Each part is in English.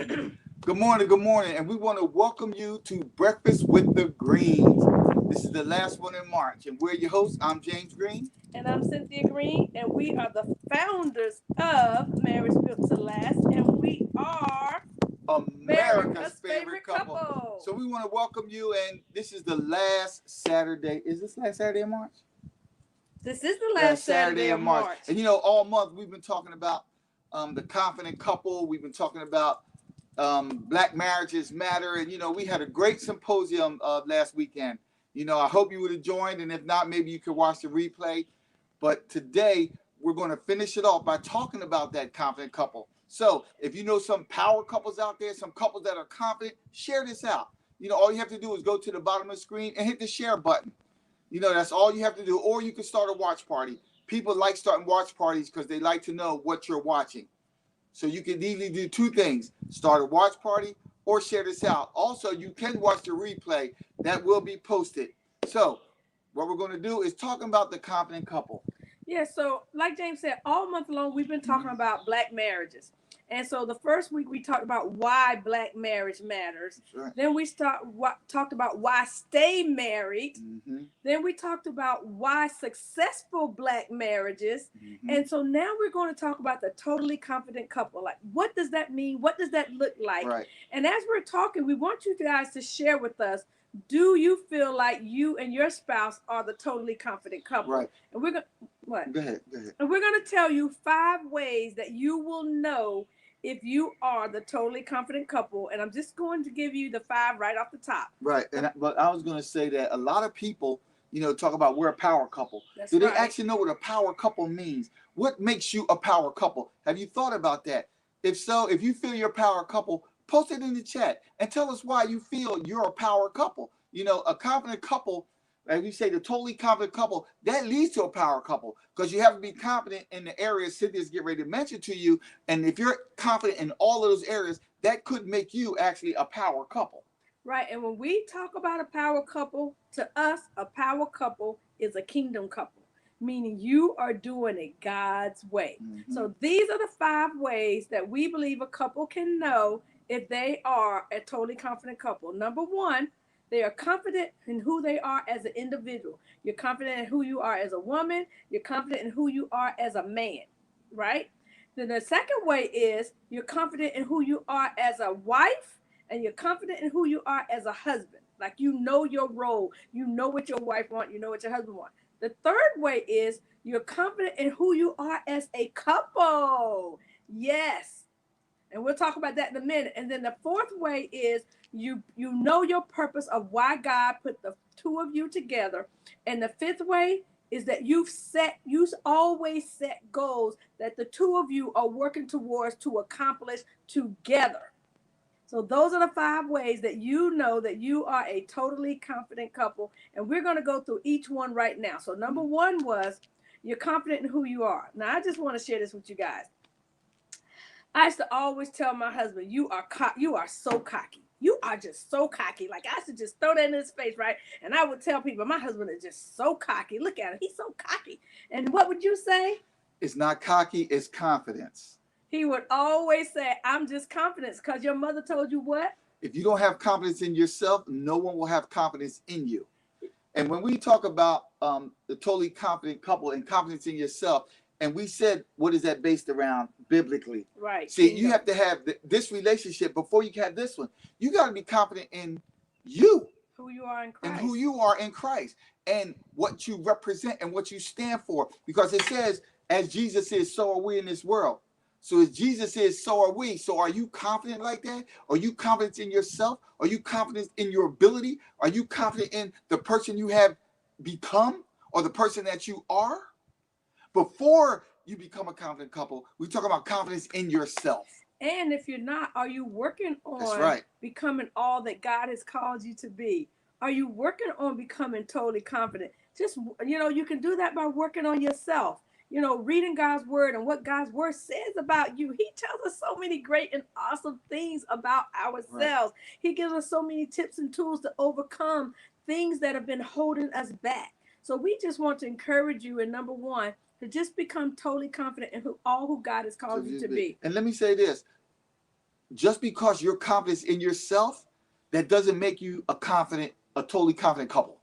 Good morning, and we want to welcome you to Breakfast with the Greens. This is the last one in March, and we're your hosts. I'm James Greene. And I'm Cynthia Greene, and we are the founders of Marriage Built to Last, and we are America's America's favorite favorite couple. couple. So we want to welcome you, and this is the last Saturday. Is this last Saturday in March? This is the last Saturday of March. And all month we've been talking about the confident couple. We've been talking about Black marriages matter, and we had a great symposium last weekend. I hope you would have joined, and if not, maybe you could watch the replay. But today we're going to finish it off by talking about that confident couple. So if you know some power couples out there, some couples that are confident, share this out. All you have to do is go to the bottom of the screen and hit the share button. That's all you have to do. Or you can start a watch party. People like starting watch parties because they like to know what you're watching. So you can easily do two things: start a watch party or share this out. Also, you can watch the replay that will be posted. So what we're going to do is talking about the confident couple. Yeah, so like James said, all month long we've been talking about Black marriages. And so the first week we talked about why Black marriage matters. Right. Then we talked about why stay married. Then we talked about why successful Black marriages. And so now we're going to talk about the totally confident couple. Like, what does that mean? What does that look like? Right. And as we're talking, we want you guys to share with us, do you feel like you and your spouse are the totally confident couple? Right. And we're going to, what? Go ahead. And we're going to tell you 5 ways that you will know if you are the totally confident couple. And I'm just going to give you the 5 right off the top. Right. But I was going to say that a lot of people, talk about we're a power couple. That's Do they right. actually know what a power couple means? What makes you a power couple? Have you thought about that? If so, if you feel you're a power couple, post it in the chat and tell us why you feel you're a power couple. A confident couple, as we say, the totally confident couple, that leads to a power couple, because you have to be confident in the areas Cynthia's getting ready to mention to you. And if you're confident in all of those areas, that could make you actually a power couple. Right. And when we talk about a power couple, to us, a power couple is a kingdom couple, meaning you are doing it God's way. So these are the 5 ways that we believe a couple can know if they are a totally confident couple. Number 1, they are confident in who they are as an individual. You're confident in who you are as a woman. You're confident in who you are as a man, right? Then the second way is you're confident in who you are as a wife, and you're confident in who you are as a husband. Like, you know your role. You know what your wife wants. You know what your husband wants. The third way is you're confident in who you are as a couple. Yes. And we'll talk about that in a minute. And then the fourth way is you know your purpose of why God put the 2 of you together. And the 5th way is that you always set goals that the 2 of you are working towards to accomplish together. So those are the 5 ways that you know that you are a totally confident couple. And we're going to go through each one right now. So number 1 was you're confident in who you are. Now, I just want to share this with you guys. I used to always tell my husband, you are so cocky. You are just so cocky. Like, I used to just throw that in his face, right? And I would tell people, my husband is just so cocky. Look at him. He's so cocky. And what would you say? It's not cocky, it's confidence. He would always say, I'm just confident, because your mother told you what? If you don't have confidence in yourself, no one will have confidence in you. And when we talk about the totally confident couple and confidence in yourself, and we said, what is that based around biblically? Right. See, you have to have this relationship before you can have this one. You got to be confident in you. Who you are in Christ. And who you are in Christ. And what you represent and what you stand for. Because it says, as Jesus is, so are we in this world. So as Jesus is, so are we. So are you confident like that? Are you confident in yourself? Are you confident in your ability? Are you confident in the person you have become or the person that you are? Before you become a confident couple, we talk about confidence in yourself. And if you're not, are you working on becoming all that God has called you to be? Are you working on becoming totally confident? Just, you can do that by working on yourself. Reading God's word and what God's word says about you. He tells us so many great and awesome things about ourselves. Right. He gives us so many tips and tools to overcome things that have been holding us back. So we just want to encourage you in number 1, to just become totally confident in who God has called you to be. And let me say this. just because you're confident in yourself, that doesn't make you a totally confident couple.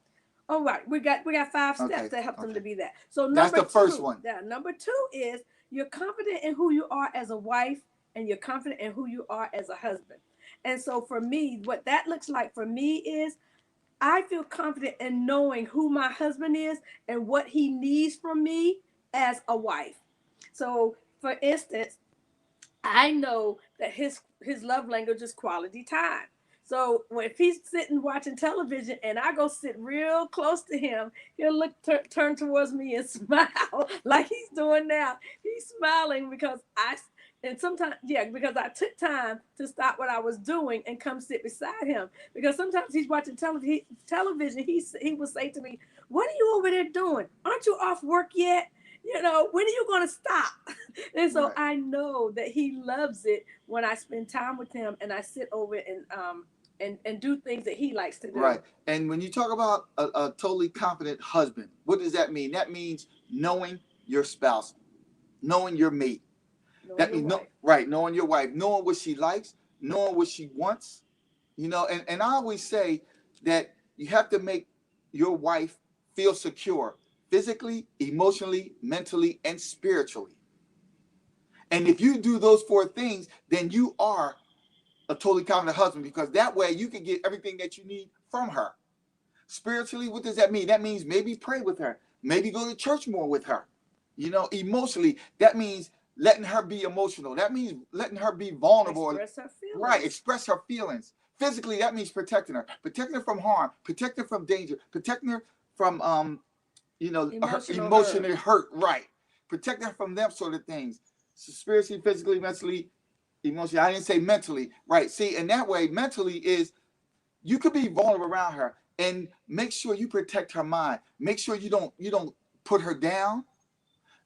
All right, we got 5 steps Okay. that help them Okay. to be that. So That's number the first two, one. yeah, number two is you're confident in who you are as a wife, and you're confident in who you are as a husband. And so for me, what that looks like for me is I feel confident in knowing who my husband is and what he needs from me as a wife. So, for instance, I know that his love language is quality time. So if he's sitting watching television and I go sit real close to him, he'll turn towards me and smile like he's doing now. He's smiling because and sometimes, yeah, because I took time to stop what I was doing and come sit beside him. Because sometimes he's watching television. He will say to me, "What are you over there doing? Aren't you off work yet? When are you going to stop?" And so Right. I know that he loves it when I spend time with him and I sit over and do things that he likes to do. Right. And when you talk about a totally confident husband, what does that mean? That means knowing your spouse, knowing your mate. That means right, knowing your wife, knowing what she likes, knowing what she wants. And I always say that you have to make your wife feel secure physically, emotionally, mentally, and spiritually. And if you do those four things, then you are a totally confident husband, because that way you can get everything that you need from her. Spiritually, what does that mean? That means maybe pray with her, maybe go to church more with her. Emotionally, that means letting her be emotional. That means letting her be vulnerable. Express her feelings. Right, express her feelings. Physically, that means protecting her from harm, protecting her from danger, protecting her from her emotional hurt. Right, protecting her from them sort of things. So spiritually, physically, mentally, emotionally. I didn't say mentally. Right. See, and that way, mentally is you could be vulnerable around her, and make sure you protect her mind. Make sure you don't put her down.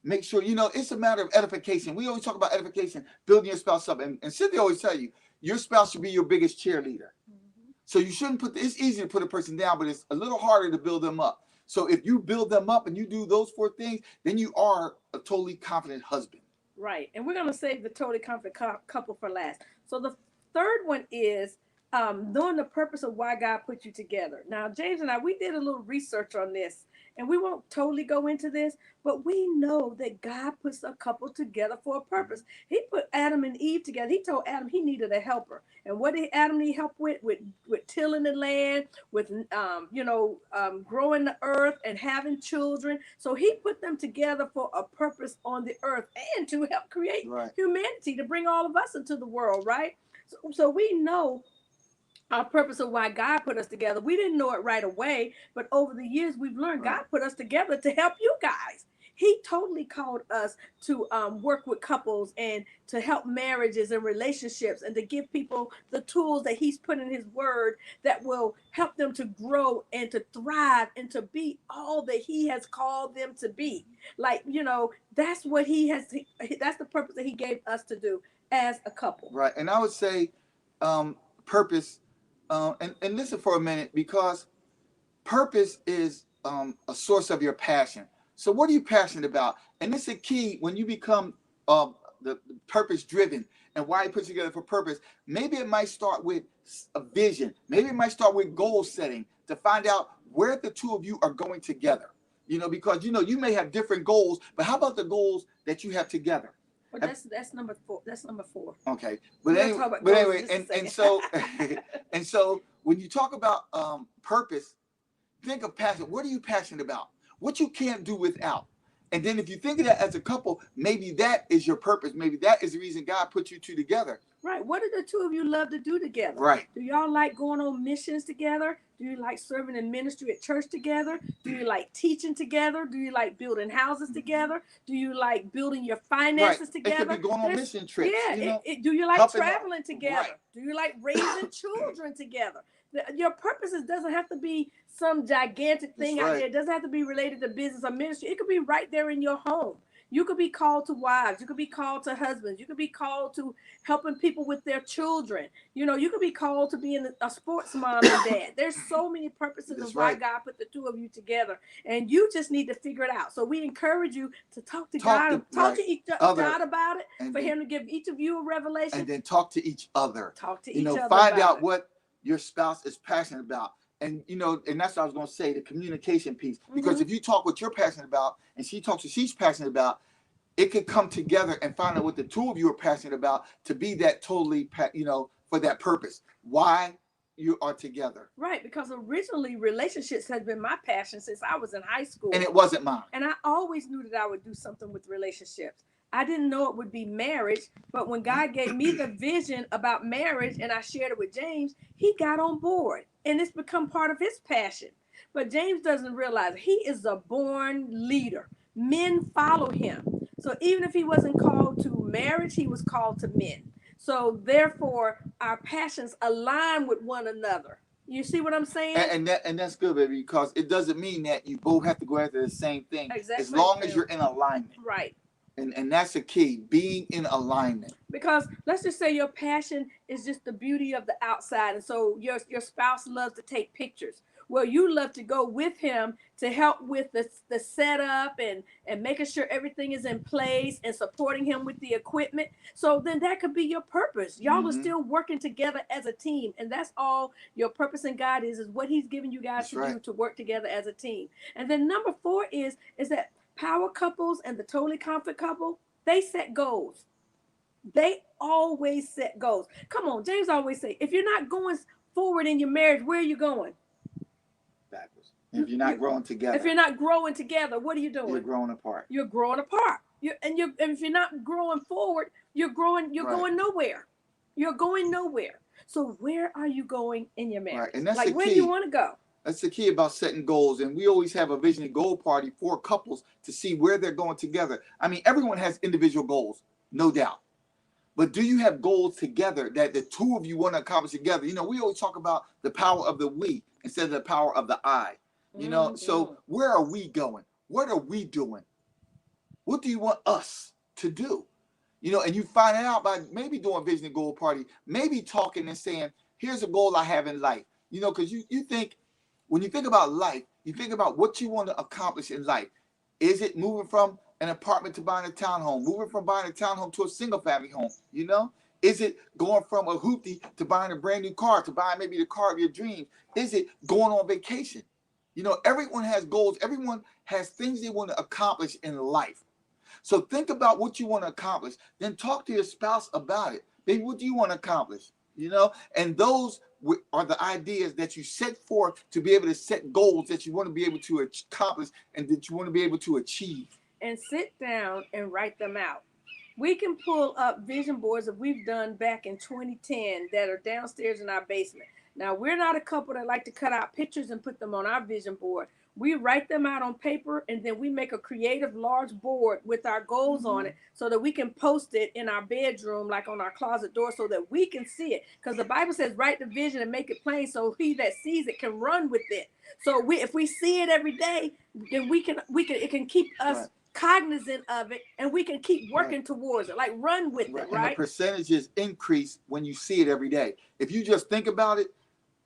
Make sure it's a matter of edification. We always talk about edification, building your spouse up, and Cynthia always tell you your spouse should be your biggest cheerleader. Mm-hmm. So you shouldn't it's easy to put a person down, but it's a little harder to build them up. So if you build them up and you do those four things, then you are a totally confident husband. Right. And we're going to save the totally confident couple for last. So the third one is knowing the purpose of why God put you together. Now, James and I, we did a little research on this, and we won't totally go into this, but we know that God puts a couple together for a purpose. He put Adam and Eve together. He told Adam he needed a helper. And what did Adam need help with? With tilling the land, with growing the earth and having children. So he put them together for a purpose on the earth and to help create humanity, to bring all of us into the world, right? So we know our purpose of why God put us together. We didn't know it right away, but over the years we've learned God put us together to help you guys. He totally called us to work with couples and to help marriages and relationships, and to give people the tools that he's put in his word that will help them to grow and to thrive and to be all that he has called them to be. Like, that's what that's the purpose that he gave us to do as a couple. Right. And I would say purpose, and listen for a minute, because purpose is a source of your passion. So what are you passionate about? And this is a key when you become the purpose driven, and why you put together for purpose. Maybe it might start with a vision. Maybe it might start with goal setting to find out where the two of you are going together. Because you may have different goals, but how about the goals that you have together? Well, that's number 4. That's number 4. Okay, but anyway, and so and so when you talk about purpose, think of passion. What are you passionate about? What you can't do without. And then if you think of that as a couple, maybe that is your purpose. Maybe that is the reason God put you two together. Right. What do the two of you love to do together? Right. Do y'all like going on missions together? Do you like serving in ministry at church together? Do you like teaching together? Do you like building houses together? Do you like building your finances together? It could be going on mission trips. Yeah. Do you like traveling together? Right. Do you like raising children together? Your purposes doesn't have to be some gigantic thing out there. It doesn't have to be related to business or ministry. It could be right there in your home. You could be called to wives. You could be called to husbands. You could be called to helping people with their children. You know, you could be called to being a sports mom and dad. There's so many purposes of That's why right. God put the two of you together, and you just need to figure it out. So we encourage you to talk to Talk to God, talk right to each other, God about it, and for then Him to give each of you a revelation. and then talk to each other. Talk to You each know, other find about out it. what your spouse is passionate about. And you know, and that's what I was going to say, the communication piece. Because if you talk what you're passionate about, and she talks what she's passionate about, it could come together and find out what the two of you are passionate about to be that totally, you know, for that purpose. Why you are together. Right, because originally relationships has been my passion since I was in high school. And it wasn't mine. And I always knew that I would do something with relationships. I didn't know it would be marriage, but when God gave me the vision about marriage and I shared it with James, he got on board and it's become part of his passion. But James doesn't realize he is a born leader. Men follow him. So even if he wasn't called to marriage, he was called to men. So therefore, our passions align with one another. You see what I'm saying? And that's good, baby, because it doesn't mean that you both have to go after the same thing. Exactly. As long as you're in alignment. Right. And that's the key, being in alignment. Because let's just say your passion is just the beauty of the outside, and so your spouse loves to take pictures. Well, you love to go with him to help with the setup and making sure everything is in place and supporting him with the equipment. So then that could be your purpose. Y'all are still working together as a team, and that's all your purpose in God is what He's giving you guys to do, to work together as a team. And then number 4 is that power couples and the totally confident couple, they set goals. They always set goals. Come on, James always say, if you're not going forward in your marriage, where are you going? Backwards. If you're not growing together. If you're not growing together, what are you doing? You're growing apart. You're growing apart. And if you're not growing forward, you're going nowhere. You're going nowhere. So where are you going in your marriage? Right. And that's like, the where key. do you want to go? That's the key about setting goals. And we always have a vision and goal party for couples to see where they're going together. I mean, everyone has individual goals, no doubt. But do you have goals together that the two of you want to accomplish together? You know, we always talk about the power of the we instead of the power of the I. You know, so where are we going? What are we doing? What do you want us to do? You know, and you find it out by maybe doing vision and goal party, maybe talking and saying, here's a goal I have in life. You know, because you think, when you think about life, you think about what you want to accomplish in life. Is it moving from an apartment to buying a townhome, moving from buying a townhome to a single family home? You know, is it going from a hoopty to buying a brand new car, to buying maybe the car of your dreams? Is it going on vacation? You know, everyone has goals. Everyone has things they want to accomplish in life. So think about what you want to accomplish. Then talk to your spouse about it. Baby, what do you want to accomplish? You know, and those are the ideas that you set forth to be able to set goals that you want to be able to accomplish and that you want to be able to achieve. And sit down and write them out. We can pull up vision boards that we've done back in 2010 that are downstairs in our basement. Now, we're not a couple that like to cut out pictures and put them on our vision board. We write them out on paper, and then we make a creative large board with our goals on it so that we can post it in our bedroom, like on our closet door, so that we can see it. Because the Bible says, write the vision and make it plain so he that sees it can run with it. So if we see it every day, then it can keep us cognizant of it, and we can keep working towards it, like run with it, right? And the percentages increase when you see it every day. If you just think about it,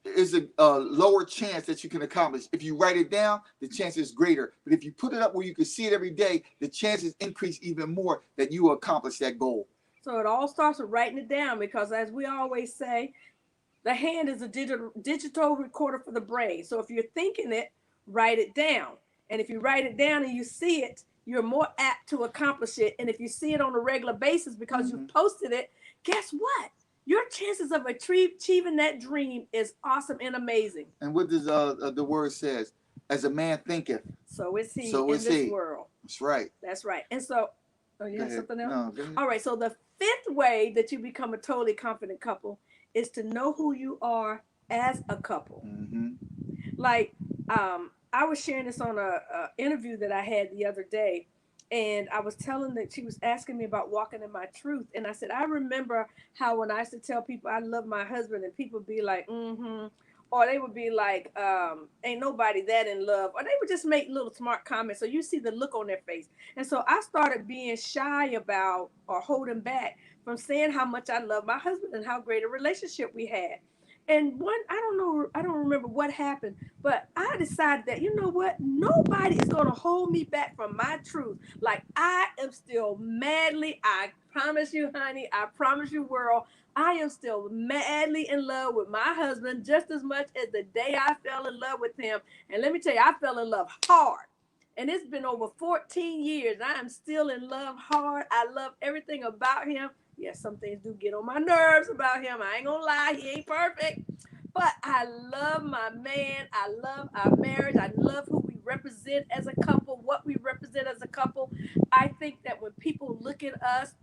is a lower chance that you can accomplish. If you write it down, the chance is greater. But if you put it up where you can see it every day, the chances increase even more that you will accomplish that goal. So it all starts with writing it down, because as we always say, the hand is a digital recorder for the brain. So if you're thinking it, write it down. And if you write it down and you see it, you're more apt to accomplish it. And if you see it on a regular basis because you posted it, guess what? Your chances of achieving that dream is awesome and amazing. And what does the word says? As a man thinketh, so is he in this world. That's right. That's right. And so, you have something else? No, go ahead. All right. So the 5th way that you become a totally confident couple is to know who you are as a couple. Like, I was sharing this on a interview that I had the other day. And I was telling that she was asking me about walking in my truth. And I said, I remember how when I used to tell people I love my husband, and people be like, or they would be like, ain't nobody that in love, or they would just make little smart comments. So you see the look on their face. And so I started being shy about or holding back from saying how much I love my husband and how great a relationship we had. And I don't remember what happened, but I decided that, you know what, nobody is going to hold me back from my truth. Like, I am still madly, I promise you, honey, I promise you, world, I am still madly in love with my husband just as much as the day I fell in love with him. And let me tell you, I fell in love hard. And it's been over 14 years. I am still in love hard. I love everything about him. Yes, some things do get on my nerves about him. I ain't gonna lie, he ain't perfect. But I love my man. I love our marriage. I love who we represent as a couple, what we represent as a couple. I think that when people look at us,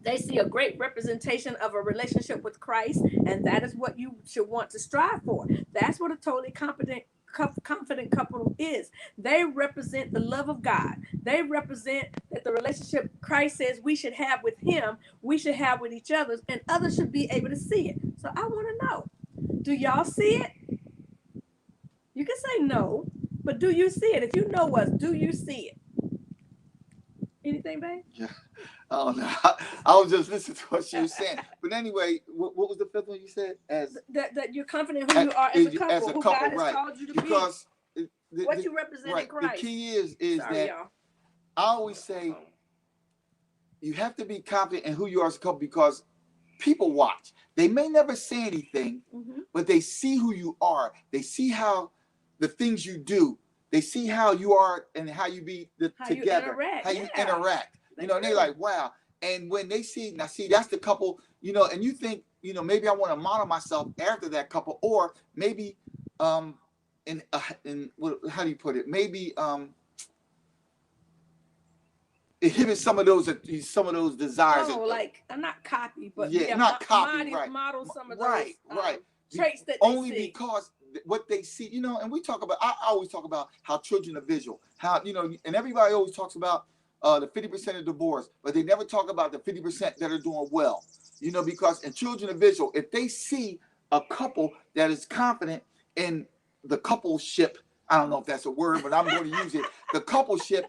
they see a great representation of a relationship with Christ, and that is what you should want to strive for. That's what a totally confident couple is. They represent the love of God. They represent that the relationship Christ says we should have with him, we should have with each other, and others should be able to see it. So I want to know, do y'all see it? You can say no, but do you see it? If you know us, do you see it? Anything, babe? Yeah. Oh no, I was just listening to what she was saying. But anyway, what was the fifth one you said? As that you're confident who you are as a couple, as a who couple, God has right? called you to Because be, what you represent in Christ. The key is Sorry, that y'all. I always say you have to be confident in who you are as a couple because people watch. They may never say anything, but they see who you are. They see how the things you do. They see how you are and how you be together. How you interact. You know, and they're like, wow. And when they see, now see, that's the couple, you know, and you think, you know, maybe I want to model myself after that couple, or maybe in how do you put it? Maybe inhibit some of those desires. Oh, like I'm not copy, but not copy, right? Model some of those traits that only they see. Because what they see, you know, and we talk about. I always talk about how children are visual. How, you know, and everybody always talks about the 50% of divorce, but they never talk about the 50% that are doing well. You know, because in children are visual. If they see a couple that is confident in the coupleship, I don't know if that's a word, but I'm going to use it. The coupleship.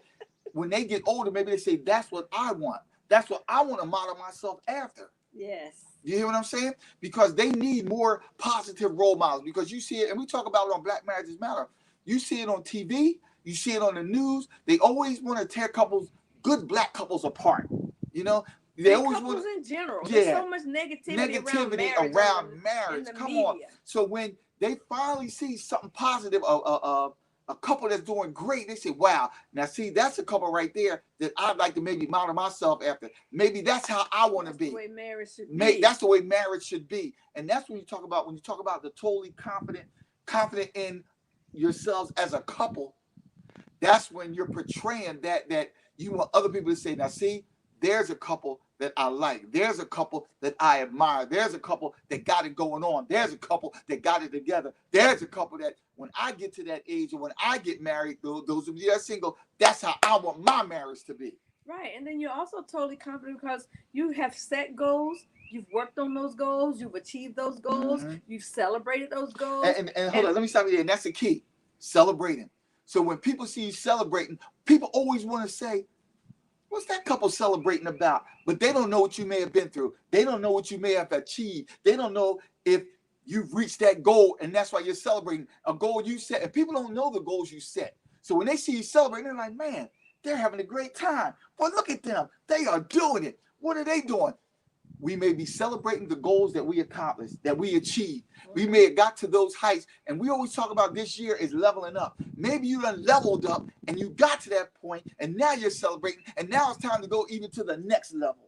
When they get older, maybe they say, that's what I want. That's what I want to model myself after. Yes. You hear what I'm saying? Because they need more positive role models. Because you see it, and we talk about it on Black Marriages Matter. You see it on TV. You see it on the news. They always want to tear good black couples apart. You know? They always couples want in general. There's so much negativity around marriage. Come media. On. So when they finally see something positive, a couple that's doing great, they say, wow, now see, that's a couple right there that I'd like to maybe model myself after. Maybe that's how I want to be. That's the way marriage should be. That's the way marriage should be. And that's when you talk about the totally confident in yourselves as a couple, that's when you're portraying that you want other people to say, now see, there's a couple that I like. There's a couple that I admire. There's a couple that got it going on. There's a couple that got it together. There's a couple that when I get to that age or when I get married, those of you that are single, that's how I want my marriage to be. Right. And then you're also totally confident because you have set goals. You've worked on those goals. You've achieved those goals. You've celebrated those goals. And hold on, let me stop you there. And that's the key. Celebrating. So when people see you celebrating, people always want to say, what's that couple celebrating about? But they don't know what you may have been through. They don't know what you may have achieved. They don't know if you've reached that goal, and that's why you're celebrating a goal you set. And people don't know the goals you set. So when they see you celebrating, they're like, man, they're having a great time. Well, look at them. They are doing it. What are they doing? We may be celebrating the goals that we accomplished, that we achieved. We may have got to those heights, and we always talk about this year is leveling up. Maybe you done leveled up, and you got to that point, and now you're celebrating, and now it's time to go even to the next level.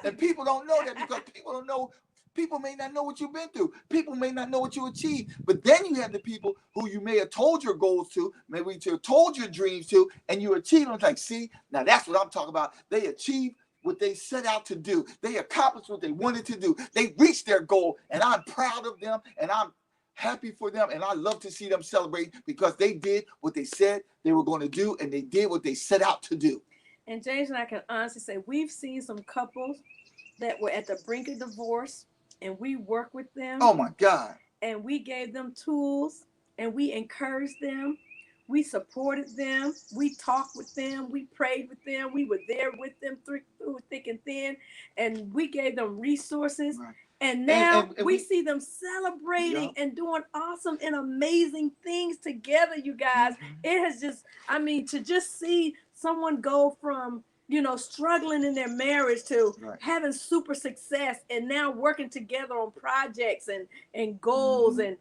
And people don't know that because people don't know. People may not know what you've been through. People may not know what you achieved. But then you have the people who you may have told your goals to, maybe you told your dreams to, and you achieved them. It's like, see, now that's what I'm talking about. They achieved what they set out to do. They accomplished what they wanted to do. They reached their goal, and I'm proud of them, and I'm happy for them, and I love to see them celebrate because they did what they said they were going to do, and they did what they set out to do. And James and I can honestly say we've seen some couples that were at the brink of divorce, and we work with them. Oh my God. and we gave them tools and we encouraged them. We supported them. We talked with them. We prayed with them. We were there with them through thick and thin. And we gave them resources. Right. And now and we see them celebrating and doing awesome and amazing things together, you guys. It has just, I mean, to just see someone go from, struggling in their marriage to having super success and now working together on projects and goals and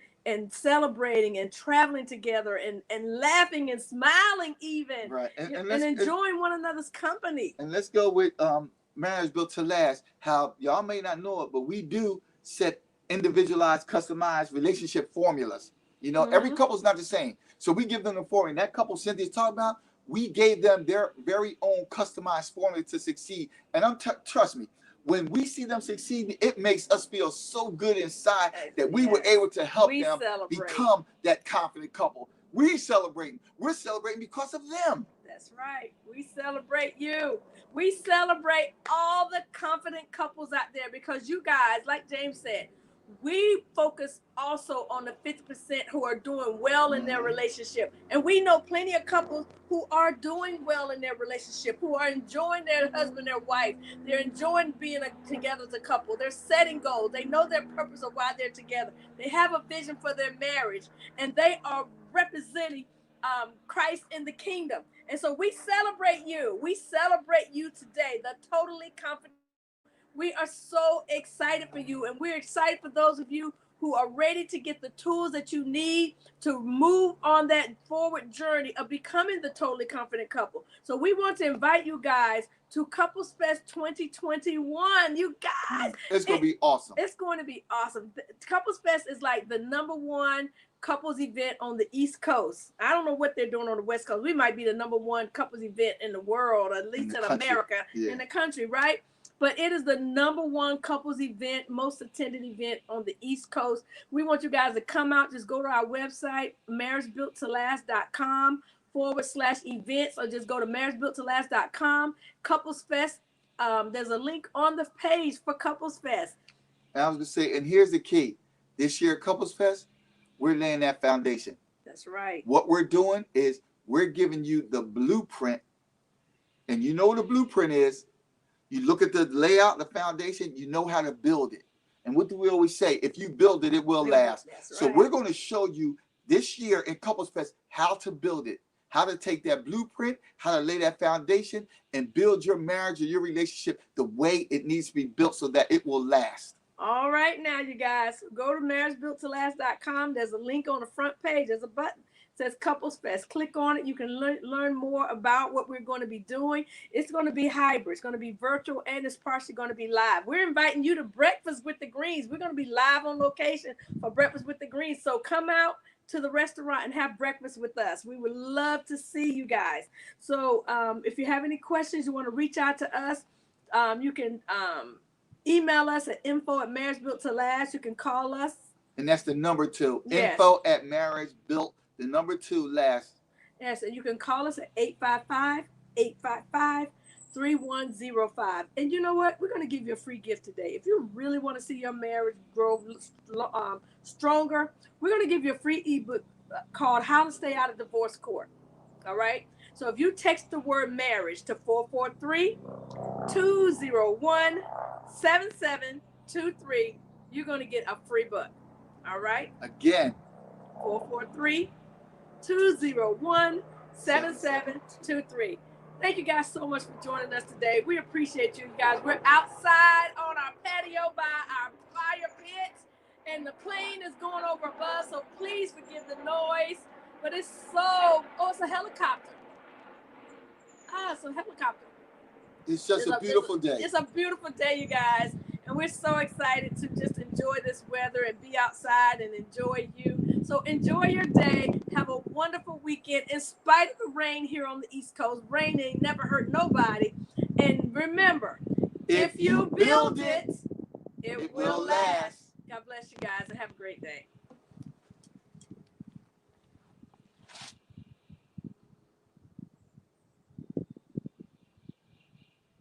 celebrating and traveling together and laughing and smiling even. Right. And enjoying one another's company. And let's go with Marriage Built to Last. How y'all may not know it, but we do set individualized, customized relationship formulas. Every couple's not the same. So we give them the formula. That couple Cynthia's talking about, we gave them their very own customized formula to succeed. And trust me, when we see them succeed, it makes us feel so good inside that we were able to help them become that confident couple. We're celebrating because of them. That's right. We celebrate you. We celebrate all the confident couples out there because you guys, like James said, we focus also on the 50% who are doing well in their relationship. And we know plenty of couples who are doing well in their relationship, who are enjoying their husband, their wife. They're enjoying being together as a couple. They're setting goals. They know their purpose of why they're together. They have a vision for their marriage, and they are representing Christ in the kingdom. And so we celebrate you. We celebrate you today, the totally confident. We are so excited for you, and we're excited for those of you who are ready to get the tools that you need to move on that forward journey of becoming the totally confident couple. So we want to invite you guys to Couples Fest 2021. You guys, it's going to be awesome. It's going to be awesome. Couples Fest is like the #1 couples event on the East Coast. I don't know what they're doing on the West Coast. We might be the #1 couples event in the world, or at least in America, in the country, right? But it is the #1 couples event, most attended event on the East Coast. We want you guys to come out. Just go to our website, marriagebuilttolast.com/events, or just go to marriagebuilttolast.com. Couples Fest. There's a link on the page for Couples Fest. And I was going to say, and here's the key. This year, Couples Fest, we're laying that foundation. That's right. What we're doing is we're giving you the blueprint. And you know what the blueprint is. You look at the layout, the foundation, you know how to build it. And what do we always say? If you build it, it will last. So we're going to show you this year in Couples Fest how to build it, how to take that blueprint, how to lay that foundation, and build your marriage or your relationship the way it needs to be built so that it will last. All right, now, you guys, go to marriagebuilttolast.com. There's a link on the front page. There's a button. It says Couples Fest. Click on it. You can learn more about what we're going to be doing. It's going to be hybrid. It's going to be virtual, and it's partially going to be live. We're inviting you to Breakfast with the Greenes. We're going to be live on location for Breakfast with the Greenes. So come out to the restaurant and have breakfast with us. We would love to see you guys. So if you have any questions, you want to reach out to us, you can email us at info@marriagebuilttolast. You can call us. And that's the number 2. Yes. Info@marriagebuilt, the number 2 last. Yes, and you can call us at 855-855-3105. And you know what? We're going to give you a free gift today. If you really want to see your marriage grow stronger, we're going to give you a free ebook called How to Stay Out of Divorce Court. All right? So if you text the word marriage to 443-201-7723, you're going to get a free book. All right? Again. 443-201-7723. Thank you guys so much for joining us today. We appreciate you guys. We're outside on our patio by our fire pit, and the plane is going over above, so please forgive the noise. But it's it's a helicopter. It's a helicopter. It's just a beautiful day. It's a beautiful day, you guys. And we're so excited to just enjoy this weather and be outside and enjoy you. So enjoy your day. Have a wonderful weekend. In spite of the rain here on the East Coast, rain ain't never hurt nobody. And remember, if you build it, it will last. God bless you guys and have a great day.